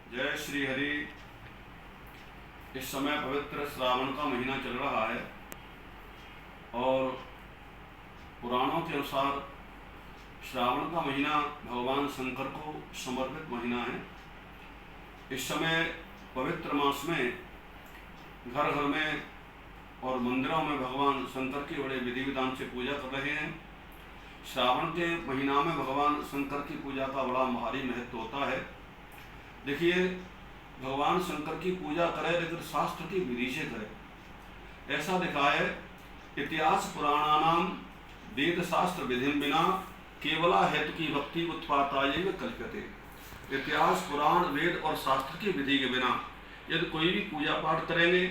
जय श्री हरि। इस समय पवित्र श्रावण का महीना चल रहा है और पुराणों के अनुसार श्रावण का महीना भगवान शंकर को समर्पित महीना है। इस समय पवित्र मास में घर घर में और मंदिरों में भगवान शंकर की बड़े विधि विधान से पूजा कर रहे हैं। श्रावण के महीना में भगवान शंकर की पूजा का बड़ा भारी महत्व होता है। देखिए, भगवान शंकर की पूजा करें लेकिन शास्त्र की विधि से करें। ऐसा लिखा है, इतिहास पुराणानाम वेद शास्त्र विधि बिना केवला हेतु की भक्ति उत्पाताये में कल्प्यते। इतिहास पुराण वेद और शास्त्र की विधि के बिना यदि कोई भी पूजा पाठ करेंगे,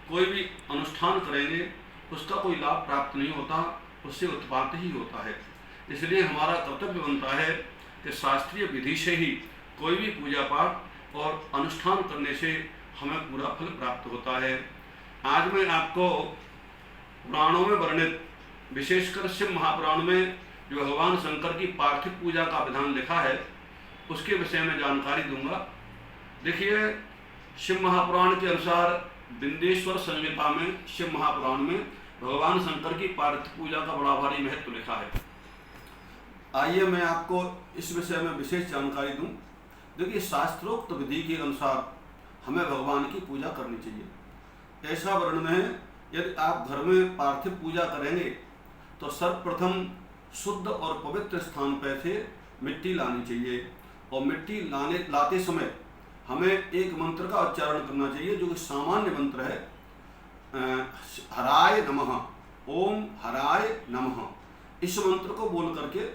कोई भी अनुष्ठान करेंगे, उसका कोई लाभ प्राप्त नहीं होता, उससे उत्पात ही होता है। इसलिए हमारा कर्तव्य बनता है कि शास्त्रीय विधि से ही कोई भी पूजा पाठ और अनुष्ठान करने से हमें पूरा फल प्राप्त होता है। आज मैं आपको पुराणों में वर्णित, विशेषकर शिव महापुराण में जो भगवान शंकर की पार्थिव पूजा का विधान लिखा है उसके विषय में जानकारी दूंगा। देखिए, शिव महापुराण के अनुसार विंध्येश्वर संहिता में, शिव महापुराण में भगवान शंकर की पार्थिव पूजा का बड़ा भारी महत्व लिखा है। आइए मैं आपको इस विषय में विशेष जानकारी दूं। देखिए, शास्त्रोक्त विधि के अनुसार हमें भगवान की पूजा करनी चाहिए। ऐसा वर्णन है, यदि आप घर में पार्थिव पूजा करेंगे तो सर्वप्रथम शुद्ध और पवित्र स्थान पर से मिट्टी लानी चाहिए और मिट्टी लाते समय हमें एक मंत्र का उच्चारण करना चाहिए जो कि सामान्य मंत्र है, हराय नमः, ओम हराय नमः। इस मंत्र को बोल करके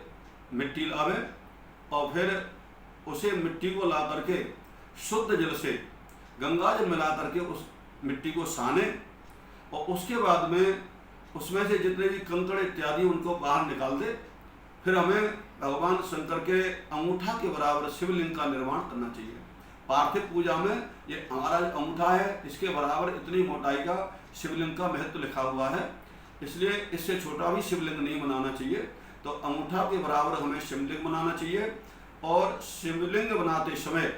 मिट्टी लावे और फिर उसे मिट्टी को ला करके शुद्ध जल से गंगा जल मिला करके उस मिट्टी को साने और उसके बाद में उसमें से जितने भी कंकड़ इत्यादि उनको बाहर निकाल दे। फिर हमें भगवान शंकर के अंगूठा के बराबर शिवलिंग का निर्माण करना चाहिए। पार्थिव पूजा में ये हमारा जो अंगूठा है, इसके बराबर इतनी मोटाई का शिवलिंग का महत्व लिखा हुआ है, इसलिए इससे छोटा भी शिवलिंग नहीं बनाना चाहिए। तो अंगूठा के बराबर हमें शिवलिंग बनाना चाहिए और शिवलिंग बनाते समय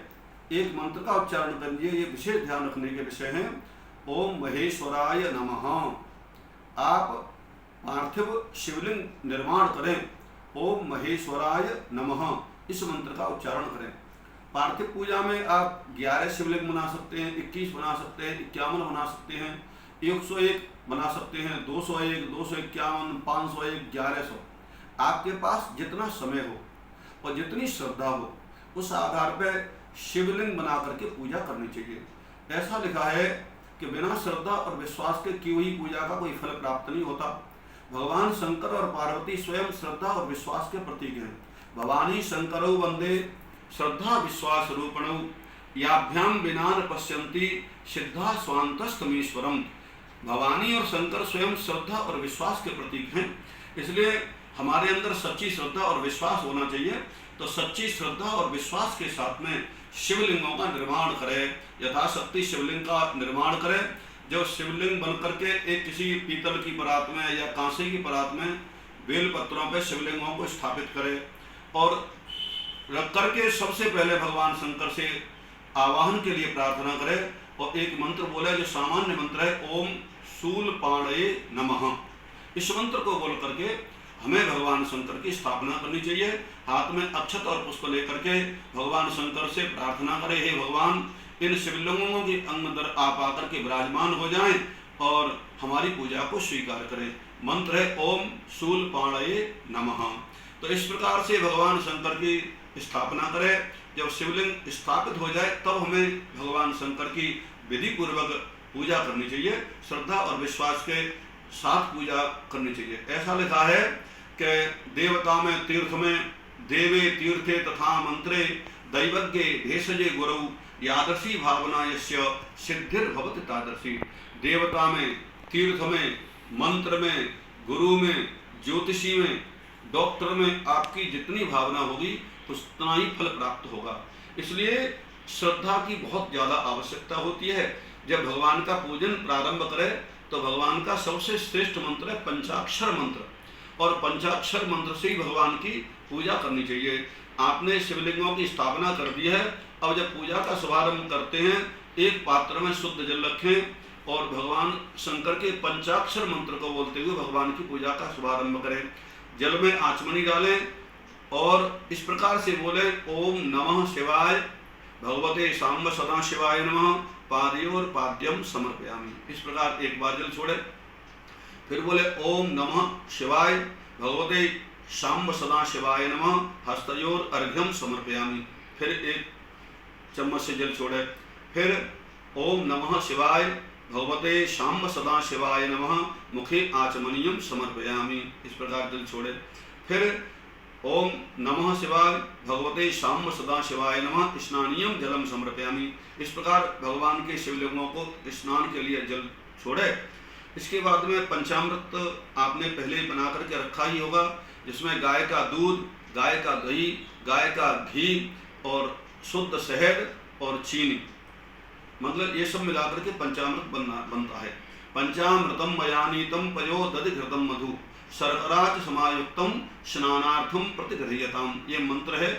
एक मंत्र का उच्चारण करिए। ये विशेष ध्यान रखने के विषय हैं। ओम महेश्वराय नमः। आप पार्थिव शिवलिंग निर्माण करें, ओम महेश्वराय नमः, इस मंत्र का उच्चारण करें। पार्थिव पूजा में आप 11 शिवलिंग बना सकते हैं, 21 बना सकते हैं, 51 बना सकते हैं, 101 बना सकते हैं, 201, 251, 501, 1100। आपके पास जितना समय हो और जितनी श्रद्धा हो उस आधार पर शिवलिंग बना करके पूजा करनी चाहिए। ऐसा लिखा है कि बिना श्रद्धा और विश्वास के की हुई पूजा का कोई फल प्राप्त नहीं होता। भगवान शंकर और पार्वती स्वयं श्रद्धा और विश्वास के प्रतीक हैं। भवानी शंकरौ वंदे श्रद्धा विश्वास रूपणौ, याभ्याम बिना न पश्यन्ति सिद्धा स्वांतस्तमीश्वरम। भवानी और शंकर स्वयं श्रद्धा और विश्वास के प्रतीक हैं, इसलिए हमारे अंदर सच्ची श्रद्धा और विश्वास होना चाहिए। तो सच्ची श्रद्धा और विश्वास के साथ में शिवलिंगों का निर्माण करें, यथाशक्ति शिवलिंग का निर्माण करें। जो शिवलिंग बन करके एक किसी पीतल की परात में या कांसे की परात में बेल पत्रों पर शिवलिंगों को स्थापित करें और रख करके सबसे पहले भगवान शंकर से आवाहन के लिए प्रार्थना करें और एक मंत्र बोले जो सामान्य मंत्र है, ओम शूलपाणये नमः। इस मंत्र को बोल करके हमें भगवान शंकर की स्थापना करनी चाहिए। हाथ में अक्षत और पुष्प लेकर के भगवान शंकर से प्रार्थना करें, हे भगवान, इन शिवलिंगों के अंदर आप आकर के विराजमान हो जाएं और हमारी पूजा को स्वीकार करें। मंत्र है ओम शूलपाणये नमः। तो इस प्रकार से भगवान शंकर की स्थापना करें। जब शिवलिंग स्थापित हो जाए तब हमें भगवान शंकर की विधि पूर्वक पूजा करनी चाहिए, श्रद्धा और विश्वास के साथ पूजा करनी चाहिए। ऐसा लिखा है कि देवता में तीर्थ में देवे तीर्थे तथा मंत्रे दैवज्ञे भेषजे गुरु, यादर्शी भावना यस्य सिद्धिर्भवति तादर्शी। देवता में, तीर्थ में, मंत्र में, गुरु में, ज्योतिषी में, डॉक्टर में आपकी जितनी भावना होगी उतना ही फल प्राप्त होगा। इसलिए श्रद्धा की बहुत ज़्यादा आवश्यकता होती है। जब भगवान का पूजन प्रारंभ करें तो भगवान का सबसे श्रेष्ठ मंत्र है पंचाक्षर मंत्र, और पंचाक्षर मंत्र से ही भगवान की पूजा करनी चाहिए। आपने शिवलिंगों की स्थापना कर दी है। अब जब पूजा का शुभारंभ करते हैं, एक पात्र में शुद्ध जल रखें और भगवान शंकर के पंचाक्षर मंत्र को बोलते हुए भगवान की पूजा का शुभारंभ करें। जल में आचमनी डालें और इस प्रकार से बोले, ओम नमः शिवाय भगवते सांब सदा शिवाय नमः पादयोर पाद्यम समर्पयामि। इस प्रकार एक बार जल छोड़े, फिर बोले ओम नमः शिवाय भगवते सांब सदा शिवाय नमः हस्तयोर अर्घ्यम समर्पयामि। फिर एक चम्मच से जल छोड़े, फिर ओम नमः शिवाय भगवते सांब सदा शिवाय नमः मुखे आचमनीयम समर्पयामि। इस प्रकार जल छोड़े, फिर ओम नमः शिवाय भगवते सांब सदा शिवाय नमः स्नानीयम जलम समर्पयामि। इस प्रकार भगवान के शिवलिंगों को स्नान के लिए जल छोड़े। इसके बाद में पंचामृत आपने पहले ही बना करके रखा ही होगा, जिसमें गाय का दूध, गाय का दही, गाय का घी और शुद्ध शहद और चीनी, मतलब ये सब मिलाकर के पंचामृत बनता है। पंचामृतम मयानीतम पयो दधिघृतम मधु शर्कराच समायुक्तम स्नानार्थम प्रतिगृह्यताम। ये मंत्र है।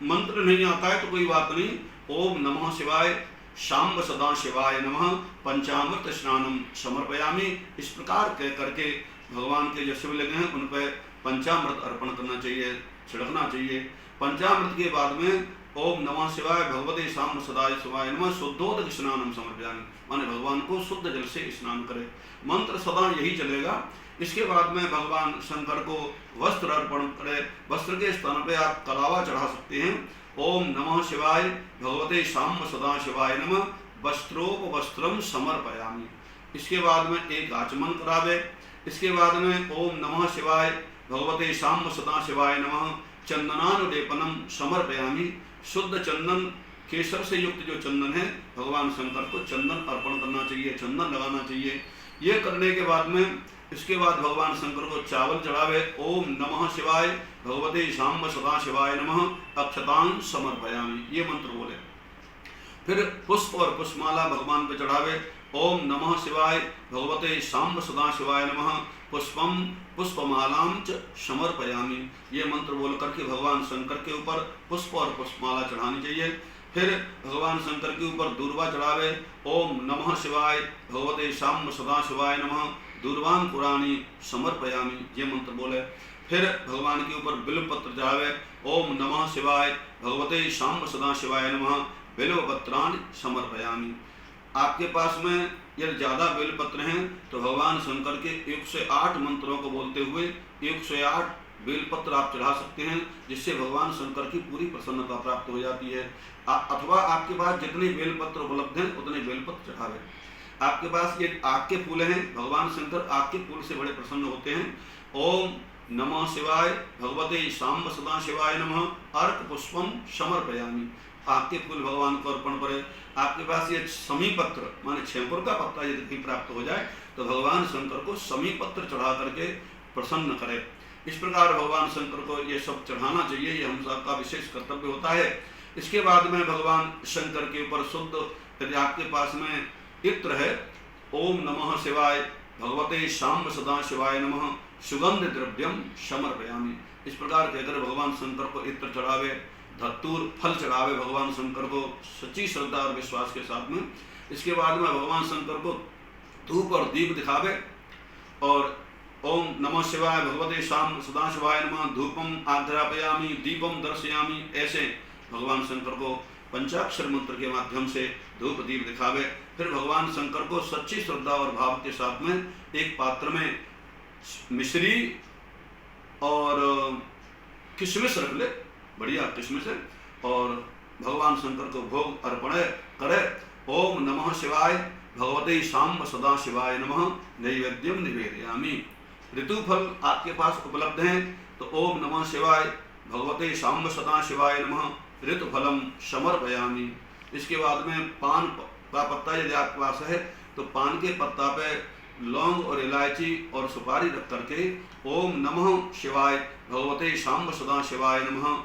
मंत्र नहीं आता है तो कोई बात नहीं, ओम नमः शिवाय सांब सदा शिवाय नमः पंचामृत स्नानम समर्पयामि। इस प्रकार कह करके भगवान के जो शिवलिंग हैं उन पर पंचामृत अर्पण करना चाहिए, छिड़कना चाहिए। पंचामृत के बाद में ओम नमः शिवाय भगवते सांब सदा शिवाय नमः शुद्धोदक स्नानम समर्पयामि, माने भगवान को शुद्ध जल से स्नान करे। मंत्र सदा यही चलेगा। इसके बाद में भगवान शंकर को वस्त्र अर्पण करें। वस्त्र के स्थान पे आप कलावा चढ़ा सकते हैं। ओम नमः शिवाय भगवते सांब सदा शिवाय नमः वस्त्रोपवस्त्रम समर्पयामि। इसके बाद में एक आचमन करावे। इसके बाद में ओम नमः शिवाय भगवते सांब सदा शिवाय नमः चंदनानुलेपनम समर्पयामि। शुद्ध चंदन, केसर से युक्त जो चंदन है, भगवान शंकर को चंदन अर्पण करना चाहिए, चंदन लगाना चाहिए। ये करने के बाद में इसके बाद भगवान शंकर को चावल चढ़ावे। ओम नमः शिवाय भगवते सांब सदा शिवाय नमः अक्षतां समर्पयामि। ये मंत्र बोले। फिर पुष्प और पुष्पमाला भगवान पे चढ़ावे। ओम नमः शिवाय भगवते सांब सदा शिवाय नमः पुष्पम पुष्पमालां च समर्पयामि। ये मंत्र बोल करके भगवान शंकर के ऊपर पुष्प और पुष्पमाला चढ़ानी चाहिए। फिर भगवान शंकर के ऊपर दूर्वा चढ़ावे। ओम नमः शिवाय भगवते सांब सदा शिवाय नमः दूर्वां पुराणी समर्पयामि। ये मंत्र बोले। फिर भगवान के ऊपर बिल्वपत्र चढ़ावे। ओम नमः शिवाय भगवते सांब सदा शिवाय नमः बिल्वपत्राणि समर्पयामि। आपके पास में यदि ज़्यादा बेलपत्र हैं तो भगवान शंकर के 108 मंत्रों को बोलते हुए 108 बेलपत्र आप चढ़ा सकते हैं, जिससे भगवान शंकर की पूरी प्रसन्नता प्राप्त हो जाती है। अथवा आपके पास जितने बेलपत्र उपलब्ध हैं उतने बेलपत्र चढ़ावे। आपके पास ये आग के फूल हैं, भगवान शंकर आग के फूल से बड़े प्रसन्न होते हैं। ओम नमः शिवाय भगवते सांब सदा शिवाय नमः अर्क पुष्पम समर्पयामि। आग के फूल भगवान को अर्पण करें। आपके पास ये समीपत्र माने छेपुर का पत्ता यदि प्राप्त हो जाए तो भगवान शंकर को समीपत्र चढ़ा करके प्रसन्न करें। इस प्रकार भगवान शंकर को ये सब चढ़ाना चाहिए, ये हम सबका विशेष कर्तव्य होता है। इसके बाद में भगवान शंकर के ऊपर शुद्ध, यदि आपके पास में इत्र है, ओम नमः शिवाय भगवते सांब सदा शिवाय नमः सुगंध द्रव्यम समर्पयामि। इस प्रकार कहकर भगवान शंकर को इत्र चढ़ावे, धतूर फल चढ़ावे भगवान शंकर को सच्ची श्रद्धा और विश्वास के साथ में। इसके बाद में भगवान शंकर को धूप और दीप दिखावे और ओम नमः शिवाय भगवते सांब सदा शिवाय नमः धूपम आध्यापयामि दीपम दर्शयामि। ऐसे भगवान शंकर को पंचाक्षर मंत्र के माध्यम से धूप दीप दिखावे। फिर भगवान शंकर को सच्ची श्रद्धा और भाव के साथ में एक पात्र में मिश्री और किशमिश रख ले, बढ़िया किशमिश है, और भगवान शंकर को भोग अर्पण करे। ओम नमः शिवाय भगवते सांब सदा शिवाय नमः नैवेद्यम निवेदयामि। ऋतुफल आपके पास उपलब्ध हैं तो ओम नमः शिवाय भगवते सांब सदा शिवाय नमः ऋतुफलम समर्पयामि। इसके बाद में पान का पत्ता यदि आपके पास है तो पान के पत्ता पे लौंग और इलायची और सुपारी रख करके ओम नमः शिवाय भगवते सांब सदा शिवाय नमः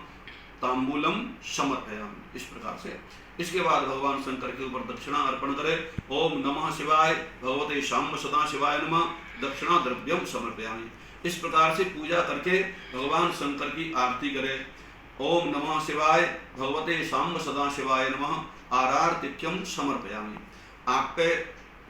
तांबूलम समर्पयामि। इस प्रकार से इसके बाद भगवान शंकर के ऊपर दक्षिणा अर्पण करें। ओम नमः शिवाय भगवते सांब सदा शिवाय नमः दक्षिणा द्रव्यम समर्पयामि। इस प्रकार से पूजा करके भगवान शंकर की आरती करें। ओम नमः शिवाय भगवते सांब सदा शिवाय नमः आरार्तिक्यम समर्पयामि। आपके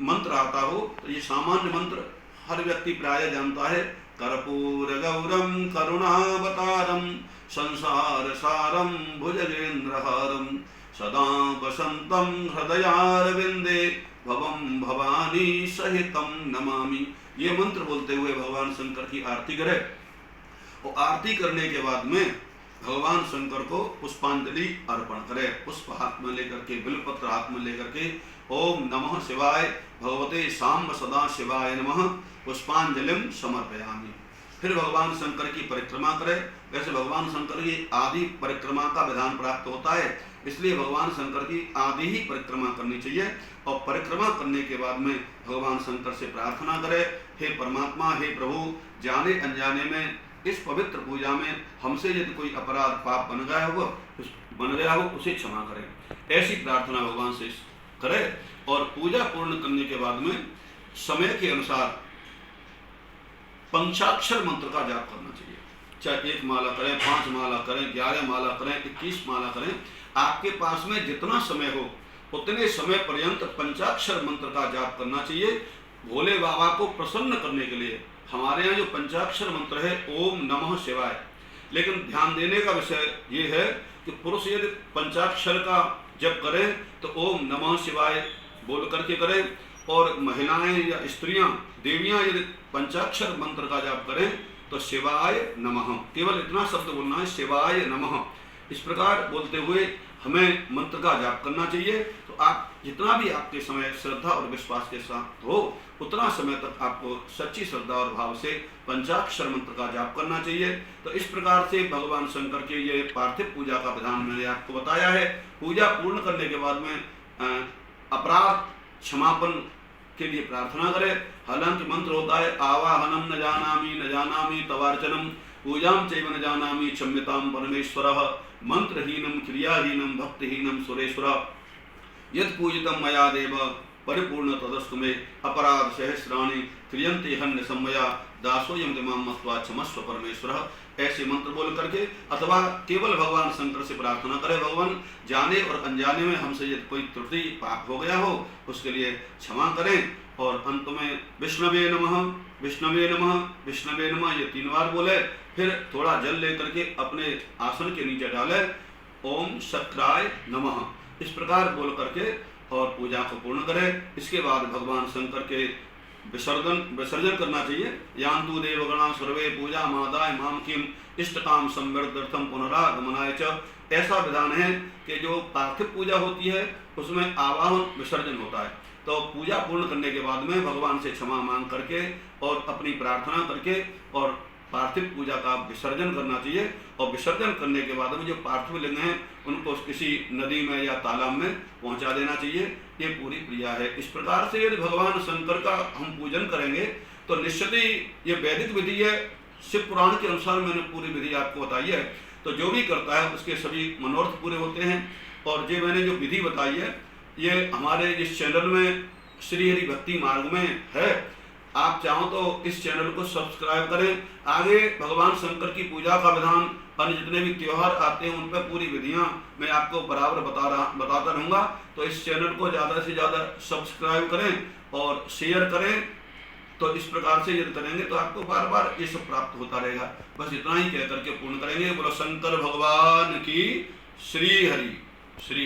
मंत्र आता हो तो ये सामान्य मंत्र हर व्यक्ति प्राय जानता है। कर्पूर गौरम करुणावतारम संसार सारम भुजगेंद्रहारम सदा वसंतम हृदयारविंदे भवम भवानी सहितम नमामि। ये मंत्र बोलते हुए भगवान शंकर की आरती करें और आरती करने के बाद में भगवान शंकर को पुष्पांजलि अर्पण करें। पुष्प हाथ में लेकर के, बिलपत्र हाथ में लेकर के ओम नमः शिवाय भगवते सांब सदा शिवाय नमः पुष्पांजलिम समर्पयामि। फिर भगवान शंकर की परिक्रमा करें। वैसे भगवान शंकर की आदि परिक्रमा का विधान प्राप्त होता है, इसलिए भगवान शंकर की आदि ही परिक्रमा करनी चाहिए। और परिक्रमा करने के बाद में भगवान शंकर से प्रार्थना करें, हे परमात्मा, हे प्रभु, जाने अनजाने में इस पवित्र पूजा में हमसे यदि कोई अपराध पाप बन गया हो उसे क्षमा करें। ऐसी प्रार्थना भगवान से करें और पूजा पूर्ण करने के बाद में समय के अनुसार पंचाक्षर मंत्र का जाप करना चाहिए। चाहे 1 माला करें, 5 माला करें, 11 माला करें, 21 माला करें, आपके पास में जितना समय हो उतने समय पर्यंत पंचाक्षर मंत्र का जाप करना चाहिए भोले बाबा को प्रसन्न करने के लिए। हमारे यहाँ जो पंचाक्षर मंत्र है ओम नमः शिवाय, लेकिन ध्यान देने का विषय ये है कि पुरुष यदि पंचाक्षर का जप करें तो ओम नमः शिवाय बोल करके करें, और महिलाएं या स्त्रियां, देवियां यदि पंचाक्षर मंत्र का जाप करें तो शिवाय नमः, केवल इतना शब्द बोलना है, शिवाय नमः। इस प्रकार बोलते हुए हमें मंत्र का जाप करना चाहिए। तो आप जितना भी आपके समय श्रद्धा और विश्वास के साथ हो उतना समय तक आपको सच्ची श्रद्धा और भाव से पंचाक्षर मंत्र का जाप करना चाहिए। तो इस प्रकार से भगवान शंकर के ये पार्थिव पूजा का विधान मैंने आपको बताया है। पूजा पूर्ण करने के बाद में अपराध क्षमापन के लिए प्रार्थना करें। हालांकि मंत्र होता है आवाहनम न जानामि तवार्चनम पूजाम चैव न जानामि क्षम्यताम परमेश्वरः मंत्रहीनम क्रियाहीनम भक्तिहीनम सुरेश्वर यत् पूजितम मया देव परिपूर्ण तदस्तु मे अपराध सहस्राणि क्रियन्ते हन्य सम्मया दासोयम दिमाम मत्वा क्षमस्व परमेश्वरः। ऐसे मंत्र बोल करके अथवा केवल भगवान शंकर से प्रार्थना करें, भगवान जाने और अनजाने में हमसे यदि कोई त्रुटि पाप हो गया हो उसके लिए क्षमा करें। और अंत में विष्णवे नमः विष्णवे नमः विष्णवे नमः ये 3 बार बोले। फिर थोड़ा जल लेकर के अपने आसन के नीचे डाले, ओम शक्राय नमः, इस प्रकार बोल करके और पूजा को पूर्ण करें। इसके बाद भगवान शंकर के विसर्जन करना चाहिए। यान्तु देवगणा सर्वे पूजा मादाय माम किम इष्टकाम संवर्धर्थम पुनरागमनाय च। ऐसा विधान है कि जो पार्थिव पूजा होती है उसमें आवाहन विसर्जन होता है। तो पूजा पूर्ण करने के बाद में भगवान से क्षमा मांग करके और अपनी प्रार्थना करके और पार्थिव पूजा का विसर्जन करना चाहिए। और विसर्जन करने के बाद में जो पार्थिव लिंग हैं उनको किसी नदी में या तालाब में पहुंचा देना चाहिए। ये पूरी क्रिया है। इस प्रकार से यदि भगवान शंकर का हम पूजन करेंगे तो निश्चित ही ये वैदिक विधि है। शिव पुराण के अनुसार मैंने पूरी विधि आपको बताई है। तो जो भी करता है उसके सभी मनोरथ पूरे होते हैं। और ये मैंने जो विधि बताई है ये हमारे इस चैनल में श्री हरि भक्ति मार्ग में है। आप चाहो तो इस चैनल को सब्सक्राइब करें। आगे भगवान शंकर की पूजा का विधान, अन्य जितने भी त्योहार आते हैं उन पर पूरी विधियां मैं आपको बराबर बताता रहूँगा। तो इस चैनल को ज़्यादा से ज़्यादा सब्सक्राइब करें और शेयर करें। तो इस प्रकार से यदि करेंगे तो आपको बार बार ये सब प्राप्त होता रहेगा। बस इतना ही कह करके पूर्ण करेंगे। बोलो शंकर भगवान की श्री हरि श्री